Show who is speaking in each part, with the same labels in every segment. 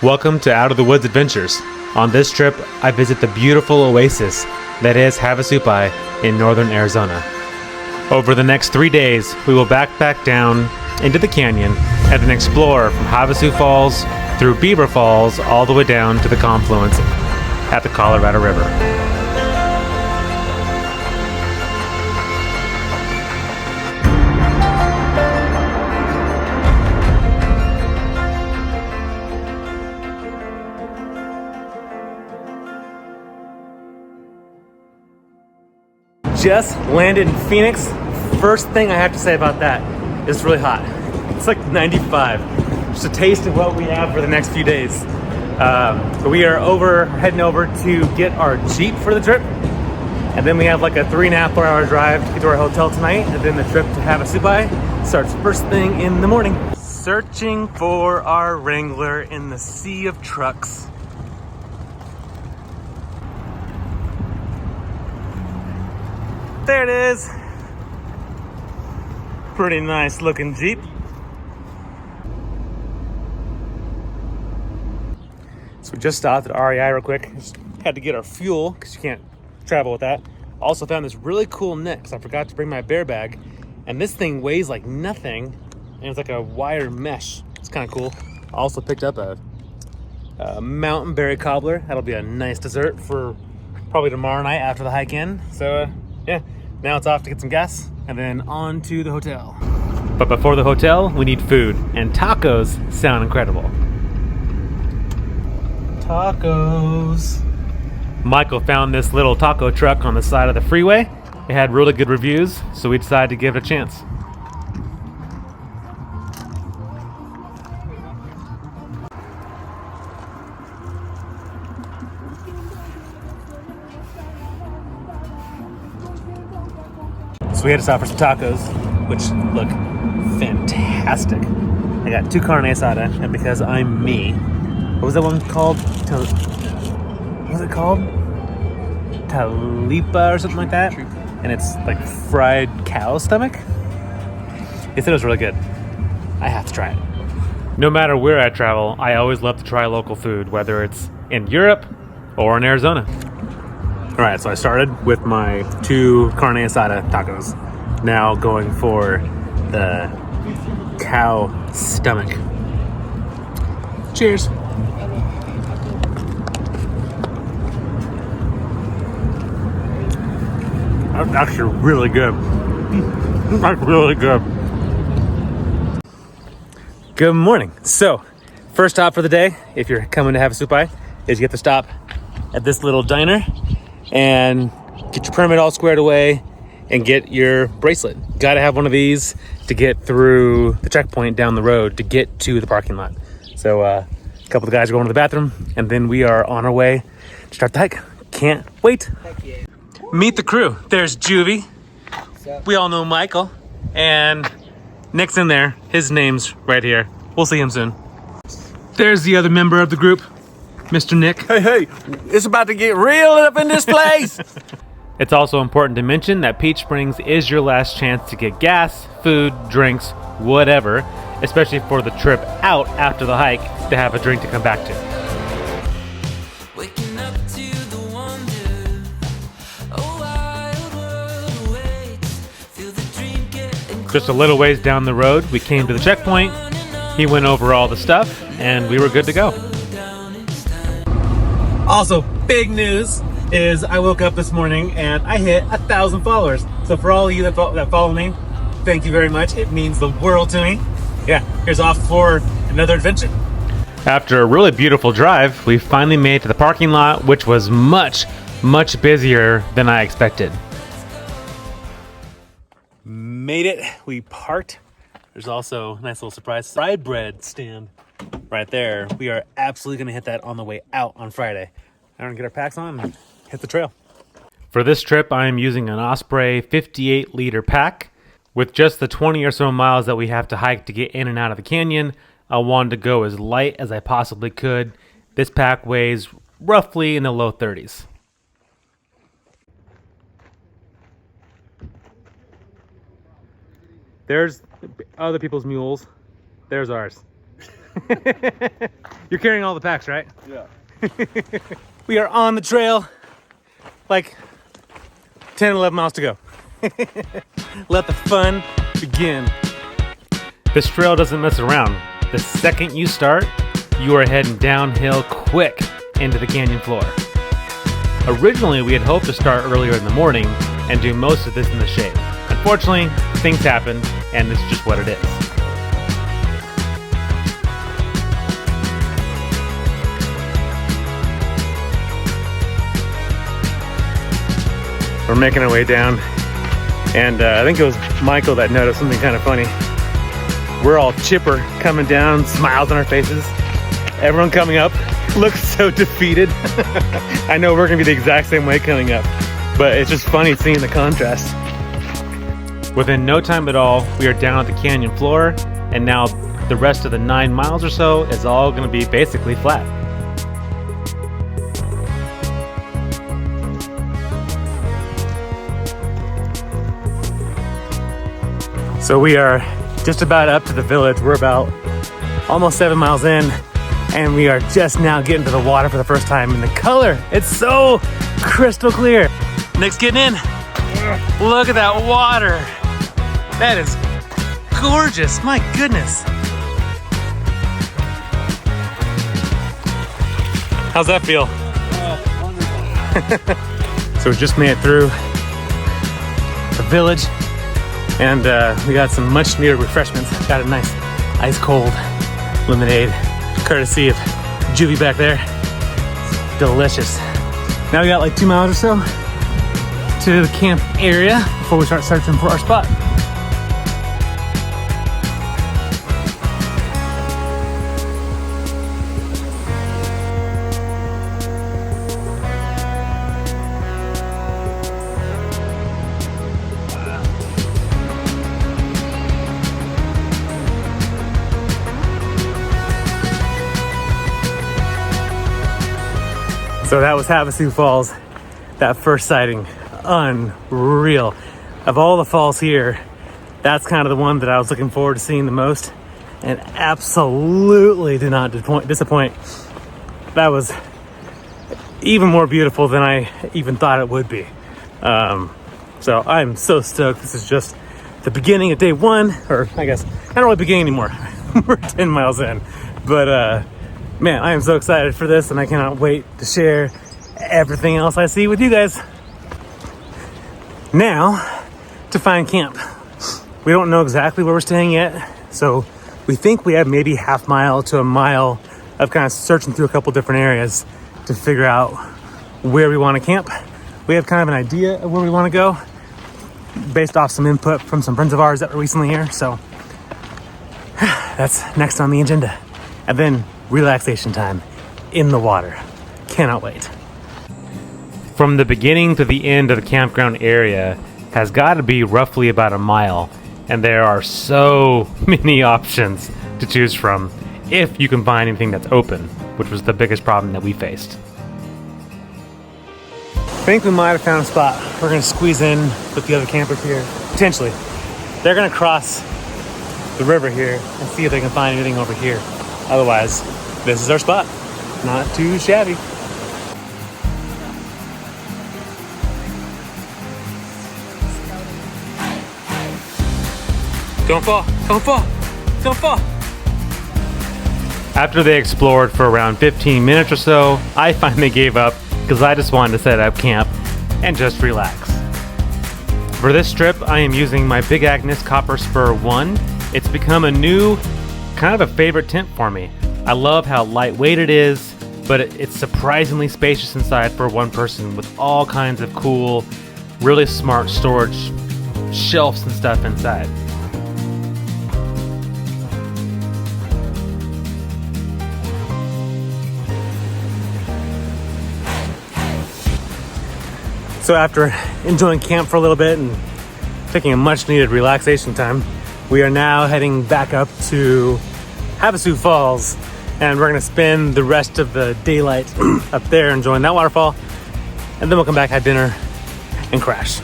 Speaker 1: Welcome to Out of the Woods Adventures. On this trip, I visit the beautiful oasis that is Havasupai in northern Arizona. Over the next 3 days, we will backpack down into the canyon and then explore from Havasu Falls through Beaver Falls all the way down to the Confluence at the Colorado River. Just landed in Phoenix. First thing I have to say about that, it's really hot. It's like 95. Just a taste of what we have for the next few days. But we are heading over to get our Jeep for the trip. And then we have like a 3.5 4 hour drive to get to our hotel tonight. And then the trip to Havasupai starts first thing in the morning. Searching for our Wrangler in the sea of trucks. There it is. Pretty nice looking Jeep. So we just stopped at REI real quick. Just had to get our fuel because you can't travel with that. Also found this really cool net because I forgot to bring my bear bag. And this thing weighs like nothing. And it's like a wire mesh. It's kind of cool. I also picked up a mountain berry cobbler. That'll be a nice dessert for probably tomorrow night after the hike in. So yeah, now it's off to get some gas and then on to the hotel. But before the hotel, we need food, and tacos sound incredible. Tacos. Michael found this little taco truck on the side of the freeway. It had really good reviews, so we decided to give it a chance. So we had to stop for some tacos, which look fantastic. I got 2 carne asada, and because I'm me, what was that one called? What was it called? Talipa or something like that? And it's like fried cow stomach. They said it was really good. I have to try it. No matter where I travel, I always love to try local food, whether it's in Europe or in Arizona. All right, so I started with my 2 carne asada tacos. Now going for the cow stomach. Cheers. That's actually really good. That's really good. Good morning. So, first stop for the day, if you're coming to Havasupai, is you get to stop at this little diner and get your permit all squared away and get your bracelet. Gotta have one of these to get through the checkpoint down the road to get to the parking lot. So a couple of guys are going to the bathroom, and then we are on our way to start the hike. Can't wait. Meet the crew. There's Juvie. We all know Michael. And Nick's in there. His name's right here. We'll see him soon. There's the other member of the group, Mr. Nick.
Speaker 2: Hey, it's about to get real up in this place.
Speaker 1: It's also important to mention that Peach Springs is your last chance to get gas, food, drinks, whatever, especially for the trip out after the hike to have a drink to come back to.
Speaker 3: Waking up to the wonder, a wild world awaits. Feel the dream getting
Speaker 1: Just a little ways down the road, we came to the checkpoint. He went over all the stuff, and we were good to go. Also, big news is I woke up this morning and I hit 1,000 followers. So for all of you that follow me, thank you very much. It means the world to me. Yeah, here's off for another adventure. After a really beautiful drive, we finally made it to the parking lot, which was much, much busier than I expected. Made it. We parked. There's also a nice little surprise fried bread stand right there. We are absolutely going to hit that on the way out on Friday. I'm going to get our packs on and hit the trail. For this trip, I am using an Osprey 58-liter pack. With just the 20 or so miles that we have to hike to get in and out of the canyon, I wanted to go as light as I possibly could. This pack weighs roughly in the low 30s. There's other people's mules. There's ours. You're carrying all the packs, right?
Speaker 2: Yeah.
Speaker 1: We are on the trail, like 10, 11 miles to go. Let the fun begin. This trail doesn't mess around. The second you start, you are heading downhill quick into the canyon floor. Originally, we had hoped to start earlier in the morning and do most of this in the shade. Unfortunately, things happened, and it's just what it is. We're making our way down, and I think it was Michael that noticed something kind of funny. We're all chipper coming down, smiles on our faces. Everyone coming up looks so defeated. I know we're gonna be the exact same way coming up, but it's just funny seeing the contrast. Within no time at all, we are down at the canyon floor, and now the rest of the 9 miles or so is all gonna be basically flat. So we are just about up to the village. We're about almost 7 miles in, and we are just now getting to the water for the first time. And the color, it's so crystal clear. Nick's getting in. Look at that water. That is gorgeous, my goodness. How's that feel? So we just made it through the village. And we got some much needed refreshments. Got a nice ice cold lemonade, courtesy of Juvie back there. It's delicious. Now we got like 2 miles or so to the camp area before we start searching for our spot. So that was Havasu Falls, that first sighting. Unreal. Of all the falls here, that's kind of the one that I was looking forward to seeing the most, and absolutely did not disappoint. That was even more beautiful than I even thought it would be. So I'm so stoked. This is just the beginning of day 1, or I guess not really beginning anymore. We're 10 miles in, but man, I am so excited for this, and I cannot wait to share everything else I see with you guys. Now, to find camp. We don't know exactly where we're staying yet, so we think we have maybe half mile to a mile of kind of searching through a couple different areas to figure out where we want to camp. We have kind of an idea of where we want to go based off some input from some friends of ours that were recently here, so that's next on the agenda. And then relaxation time in the water. Cannot wait. From the beginning to the end of the campground area has got to be roughly about a mile, and there are so many options to choose from if you can find anything that's open, which was the biggest problem that we faced. I think we might have found a spot. We're going to squeeze in with the other campers here. Potentially. They're going to cross the river here and see if they can find anything over here. Otherwise, this is our spot. Not too shabby. Don't fall, don't fall, don't fall. After they explored for around 15 minutes or so, I finally gave up because I just wanted to set up camp and just relax. For this trip, I am using my Big Agnes Copper Spur 1. It's become a new, kind of a favorite tent for me. I love how lightweight it is, but it's surprisingly spacious inside for one person with all kinds of cool, really smart storage shelves and stuff inside. So after enjoying camp for a little bit and taking a much needed relaxation time, we are now heading back up to Havasu Falls, and we're gonna spend the rest of the daylight up there enjoying that waterfall, and then we'll come back, have dinner, and crash.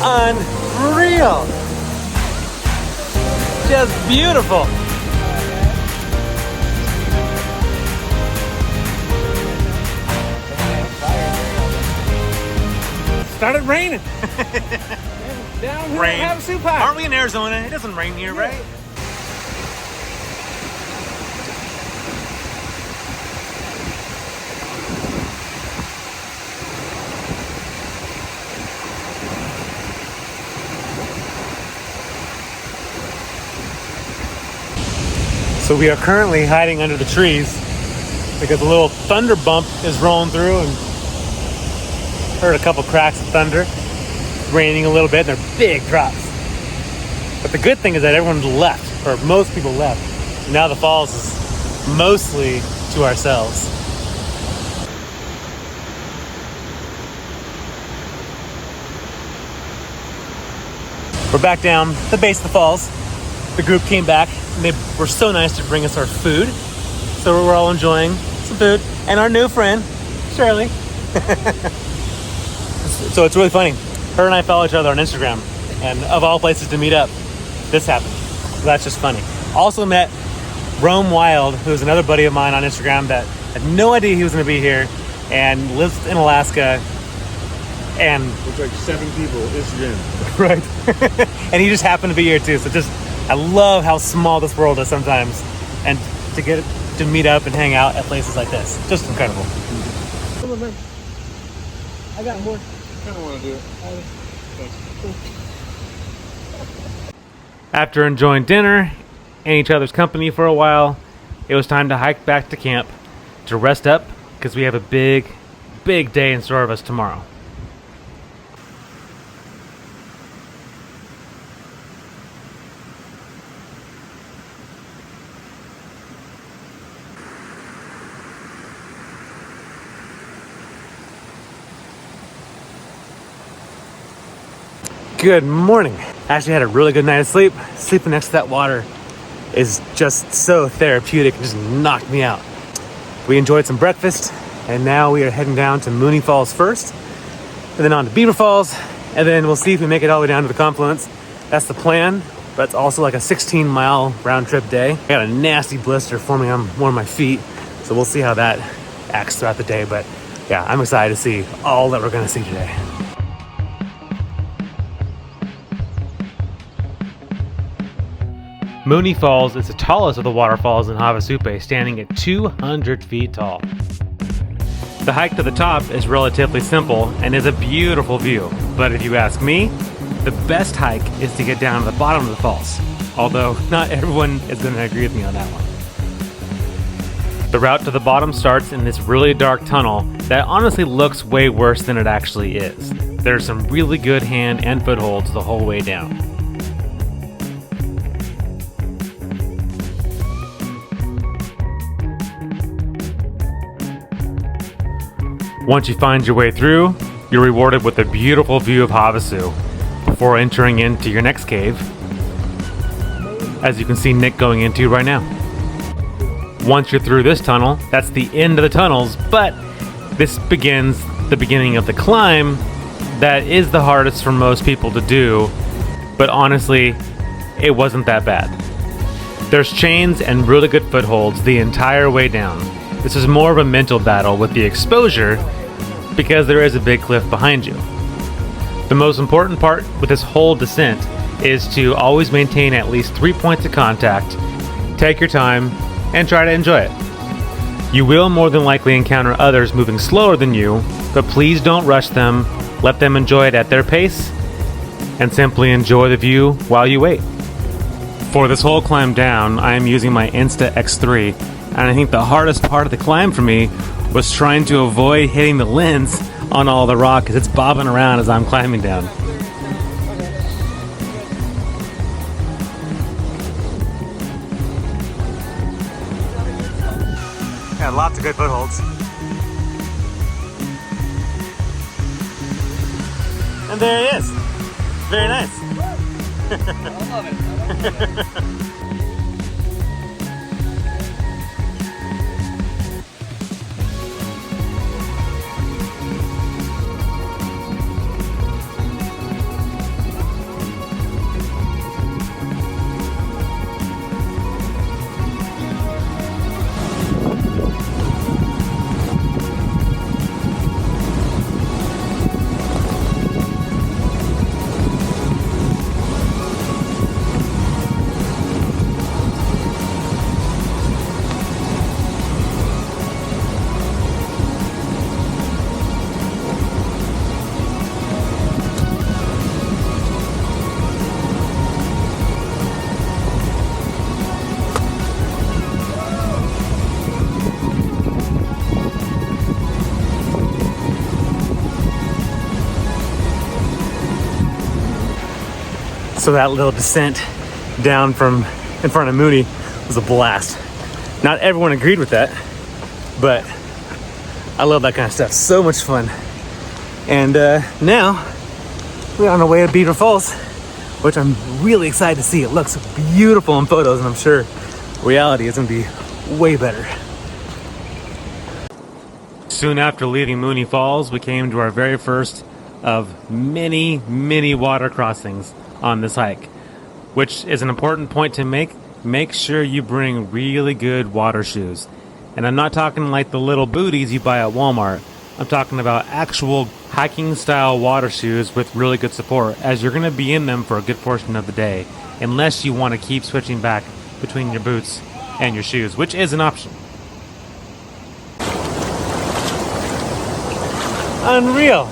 Speaker 1: unreal. Just beautiful. Started raining.
Speaker 2: Down here
Speaker 1: Rain.
Speaker 2: at Havasupai.
Speaker 1: Aren't we in Arizona? It doesn't rain here, right? So we are currently hiding under the trees because a little thunder bump is rolling through and heard a couple cracks of thunder. Raining a little bit, they're big drops. But the good thing is that everyone's left, or most people left. So now the falls is mostly to ourselves. We're back down the base of the falls. The group came back and they were so nice to bring us our food. So we're all enjoying some food and our new friend, Shirley. So it's really funny. Her and I follow each other on Instagram, and of all places to meet up, this happened. So that's just funny. Also met Rome Wild, who's another buddy of mine on Instagram that had no idea he was going to be here and lives in Alaska. And
Speaker 2: Looks like 7 people, Instagram.
Speaker 1: right. And he just happened to be here too. So just, I love how small this world is sometimes, and to get to meet up and hang out at places like this, just incredible.
Speaker 2: Come on, man. I got more. I kind of want to do it.
Speaker 1: After enjoying dinner and each other's company for a while, it was time to hike back to camp to rest up because we have a big day in store of us tomorrow. Good morning. I actually had a really good night of sleep. Sleeping next to that water is just so therapeutic and just knocked me out. We enjoyed some breakfast, and now we are heading down to Mooney Falls first, and then on to Beaver Falls, and then we'll see if we make it all the way down to the Confluence. That's the plan, but it's also like a 16-mile round trip day. I got a nasty blister forming on one of my feet, so we'll see how that acts throughout the day, but yeah, I'm excited to see all that we're gonna see today. Mooney Falls is the tallest of the waterfalls in Havasupai, standing at 200 feet tall. The hike to the top is relatively simple and is a beautiful view, but if you ask me, the best hike is to get down to the bottom of the falls, although not everyone is going to agree with me on that one. The route to the bottom starts in this really dark tunnel that honestly looks way worse than it actually is. There's some really good hand and footholds the whole way down. Once you find your way through, you're rewarded with a beautiful view of Havasu before entering into your next cave, as you can see Nick going into right now. Once you're through this tunnel, that's the end of the tunnels, but this begins the beginning of the climb that is the hardest for most people to do, but honestly, it wasn't that bad. There's chains and really good footholds the entire way down. This is more of a mental battle with the exposure because there is a big cliff behind you. The most important part with this whole descent is to always maintain at least 3 points of contact, take your time, and try to enjoy it. You will more than likely encounter others moving slower than you, but please don't rush them, let them enjoy it at their pace, and simply enjoy the view while you wait. For this whole climb down, I am using my Insta X3, and I think the hardest part of the climb for me was trying to avoid hitting the lens on all the rock because it's bobbing around as I'm climbing down. Got lots of good footholds. And there it is. Very nice.
Speaker 2: I love it.
Speaker 1: So that little descent down from in front of Mooney was a blast. Not everyone agreed with that, but I love that kind of stuff. So much fun. And now we're on our way to Beaver Falls, which I'm really excited to see. It looks beautiful in photos, and I'm sure reality is gonna be way better. Soon after leaving Mooney Falls, we came to our very first of many, many water crossings on this hike, which is an important point to make. Make sure you bring really good water shoes. And I'm not talking like the little booties you buy at Walmart. I'm talking about actual hiking style water shoes with really good support, as you're gonna be in them for a good portion of the day, unless you want to keep switching back between your boots and your shoes, which is an option. Unreal.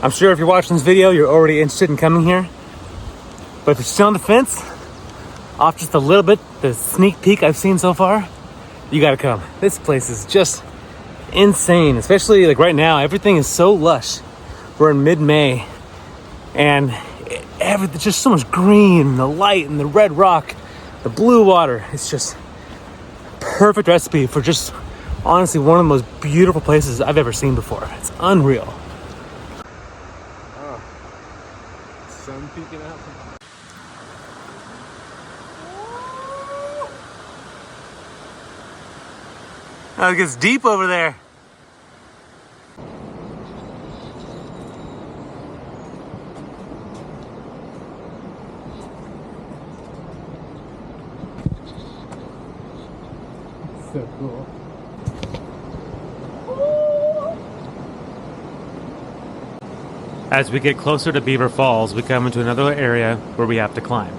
Speaker 1: I'm sure if you're watching this video, you're already interested in coming here. But if you're still on the fence, off just a little bit, the sneak peek I've seen so far, you gotta come. This place is just insane, especially like right now. Everything is so lush. We're in mid-May, and everything, just so much green, and the light, and the red rock, the blue water. It's just perfect recipe for just honestly one of the most beautiful places I've ever seen before. It's unreal.
Speaker 2: Sun peeking out.
Speaker 1: Oh, it gets deep over there.
Speaker 2: So cool.
Speaker 1: As we get closer to Beaver Falls, we come into another area where we have to climb.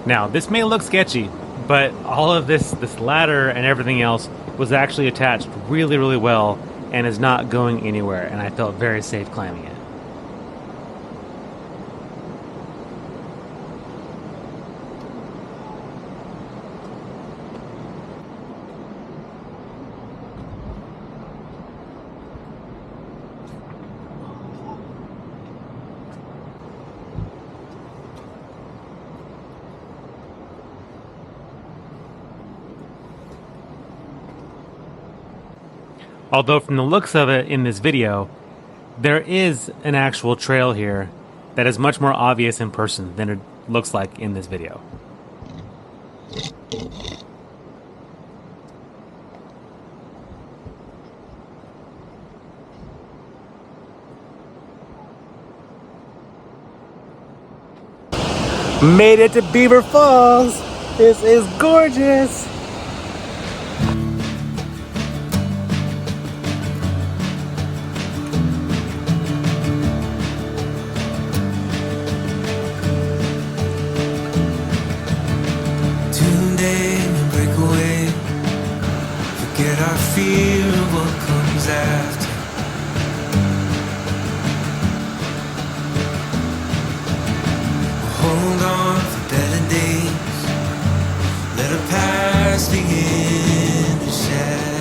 Speaker 1: Now, this may look sketchy, but all of this ladder and everything else was actually attached really, really well and is not going anywhere, and I felt very safe climbing it. Although from the looks of it in this video, there is an actual trail here that is much more obvious in person than it looks like in this video. Made it to Beaver Falls! This is gorgeous!
Speaker 3: Fear of what comes after. Hold on for better days. Let our past begin to shadow.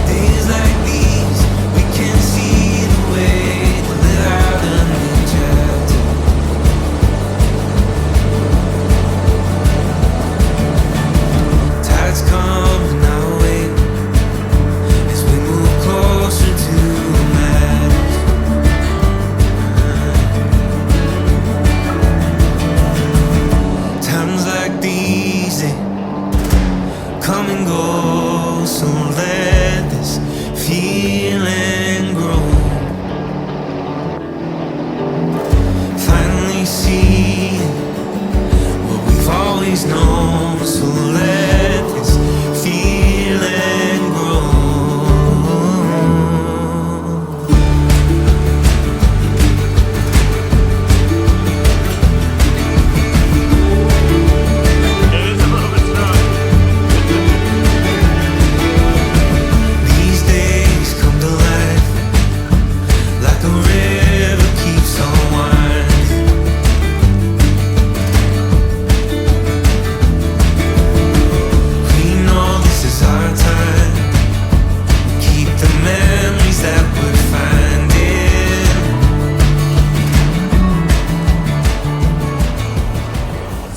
Speaker 3: Days like these, we can see the way to live out a new chapter. Tides come our way as we move closer to the matters.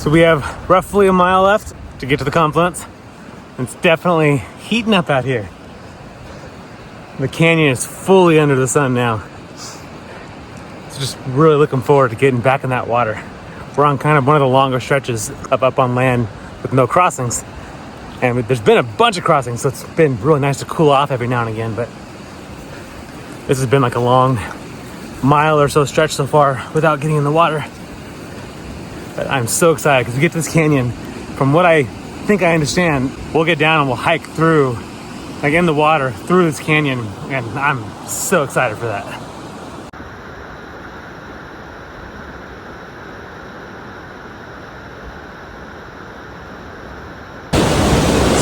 Speaker 1: So we have roughly a mile left to get to the confluence. It's definitely heating up out here. The canyon is fully under the sun now. So just really looking forward to getting back in that water. We're on kind of one of the longer stretches up on land with no crossings. And there's been a bunch of crossings, so it's been really nice to cool off every now and again, but this has been like a long mile or so stretch so far without getting in the water. But I'm so excited because we get to this canyon. From what I think I understand, we'll get down and we'll hike through, like in the water, through this canyon, and I'm so excited for that.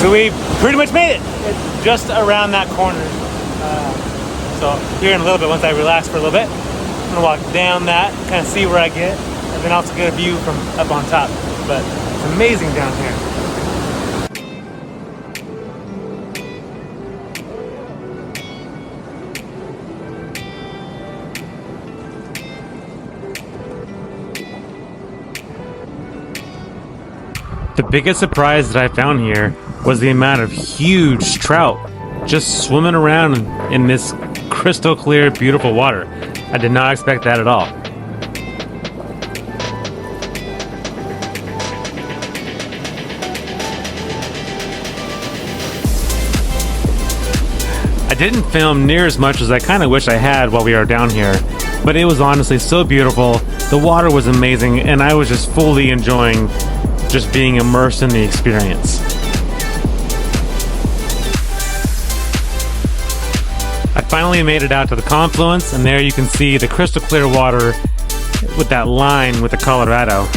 Speaker 1: So we pretty much made it. It's just around that corner. So here in a little bit, once I relax for a little bit, I'm gonna walk down that, kind of see where I get, and then also get a view from up on top. But it's amazing down here. The biggest surprise that I found here was the amount of huge trout just swimming around in this crystal clear, beautiful water. I did not expect that at all. I didn't film near as much as I kind of wish I had while we were down here, but it was honestly so beautiful. The water was amazing, and I was just fully enjoying just being immersed in the experience. I finally made it out to the confluence, and there you can see the crystal clear water with that line with the Colorado.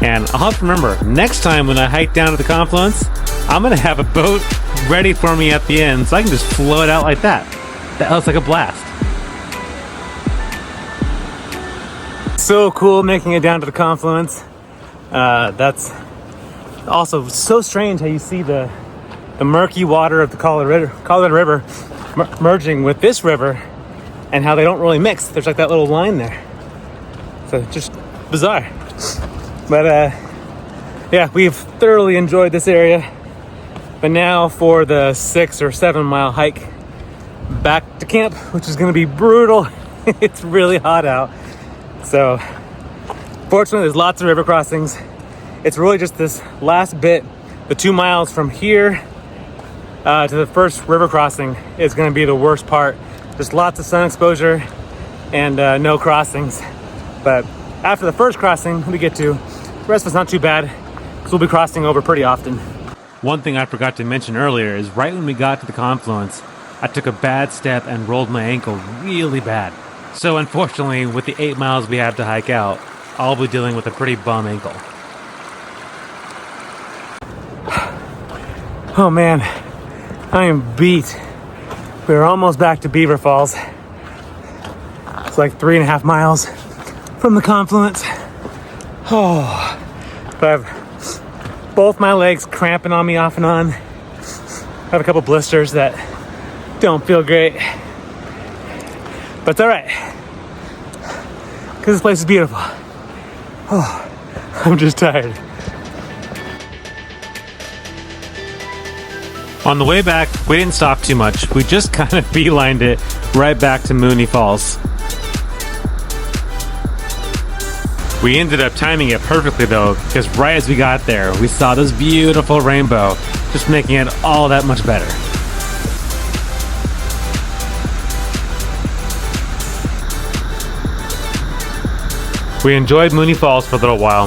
Speaker 1: And I'll have to remember, next time when I hike down to the confluence, I'm gonna have a boat ready for me at the end so I can just float out like that. That looks like a blast. So cool making it down to the confluence. That's also so strange how you see the murky water of the Colorado River merging with this river, and how they don't really mix. There's like that little line there. So just bizarre. But yeah, we've thoroughly enjoyed this area. But now for the 6 or 7 mile hike back to camp, which is gonna be brutal. It's really hot out. So fortunately there's lots of river crossings. It's really just this last bit, the 2 miles from here to the first river crossing is going to be the worst part. Just lots of sun exposure and no crossings. But after the first crossing we get to, the rest of it's not too bad because we'll be crossing over pretty often. One thing I forgot to mention earlier is right when we got to the confluence, I took a bad step and rolled my ankle really bad. So unfortunately, with the 8 miles we have to hike out, I'll be dealing with a pretty bum ankle. Oh man, I am beat. We're almost back to Beaver Falls. It's like 3.5 miles from the confluence. Oh, but I have both my legs cramping on me off and on. I have a couple blisters that don't feel great. But it's all right, because this place is beautiful. Oh, I'm just tired. On the way back, we didn't stop too much. We just kind of beelined it right back to Mooney Falls. We ended up timing it perfectly though, because right as we got there, we saw this beautiful rainbow, just making it all that much better. We enjoyed Mooney Falls for a little while,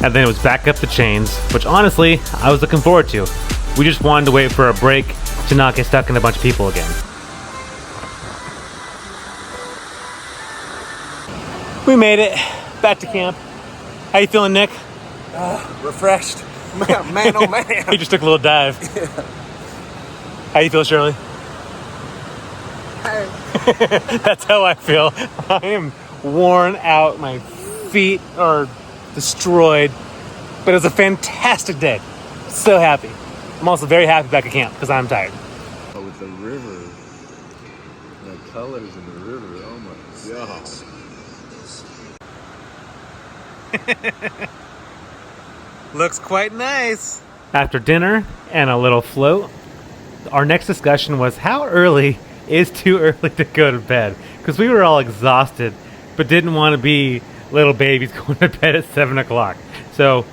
Speaker 1: and then it was back up the chains, which honestly, I was looking forward to. We just wanted to wait for a break to not get stuck in a bunch of people again. We made it back to camp. How you feeling, Nick?
Speaker 2: Refreshed. Man, oh man.
Speaker 1: He just took a little dive.
Speaker 2: Yeah.
Speaker 1: How you feel, Shirley? That's how I feel. I am worn out. My feet are destroyed. But it was a fantastic day. So happy. I'm also very happy back at camp because I'm tired.
Speaker 2: With the river, the colors in the river, oh my gosh.
Speaker 1: Looks quite nice. After dinner and a little float, our next discussion was how early is too early to go to bed? Because we were all exhausted, but didn't want to be little babies going to bed at 7 o'clock. So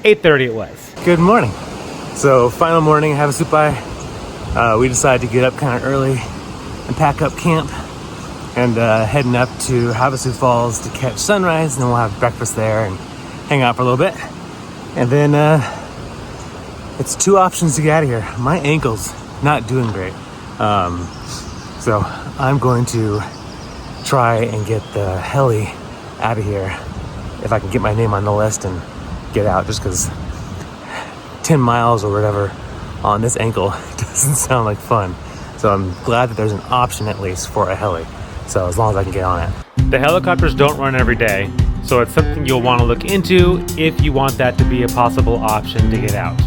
Speaker 1: 8:30 it was. Good morning. So final morning at Havasupai. We decided to get up kind of early and pack up camp and heading up to Havasu Falls to catch sunrise, and then we'll have breakfast there and hang out for a little bit. And then it's two options to get out of here. My ankle's not doing great. So I'm going to try and get the heli out of here if I can get my name on the list and get out, just because 10 miles or whatever on this ankle doesn't sound like fun. So I'm glad that there's an option at least for a heli. So as long as I can get on it. The helicopters don't run every day, so it's something you'll want to look into if you want that to be a possible option to get out.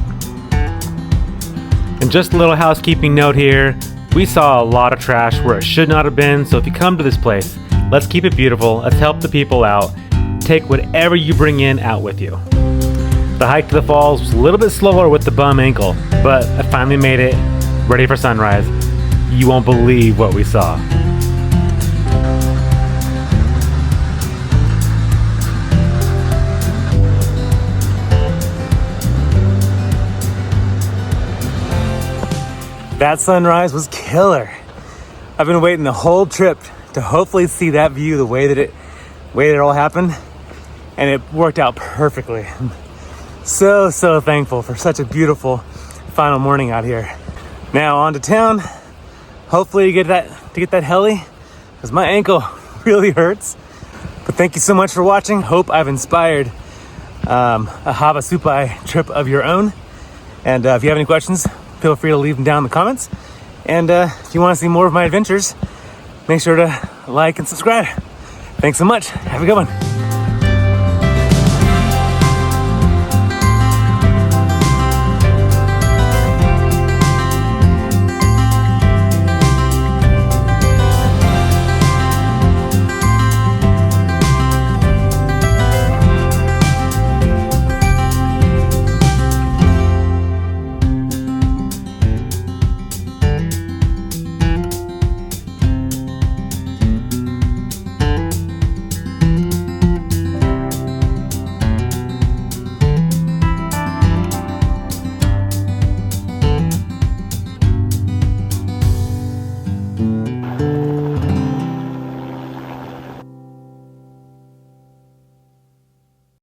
Speaker 1: And just a little housekeeping note here, we saw a lot of trash where it should not have been, so if you come to this place, let's keep it beautiful, let's help the people out, take whatever you bring in out with you. The hike to the falls was a little bit slower with the bum ankle, but I finally made it, ready for sunrise. You won't believe what we saw. That sunrise was killer. I've been waiting the whole trip to hopefully see that view the way that it all happened, and it worked out perfectly. I'm so thankful for such a beautiful final morning out here. Now on to town. Hopefully to get that heli, because my ankle really hurts. But thank you so much for watching. Hope I've inspired a Havasupai trip of your own. And if you have any questions, feel free to leave them down in the comments. And if you want to see more of my adventures, make sure to like and subscribe. Thanks so much. Have a good one.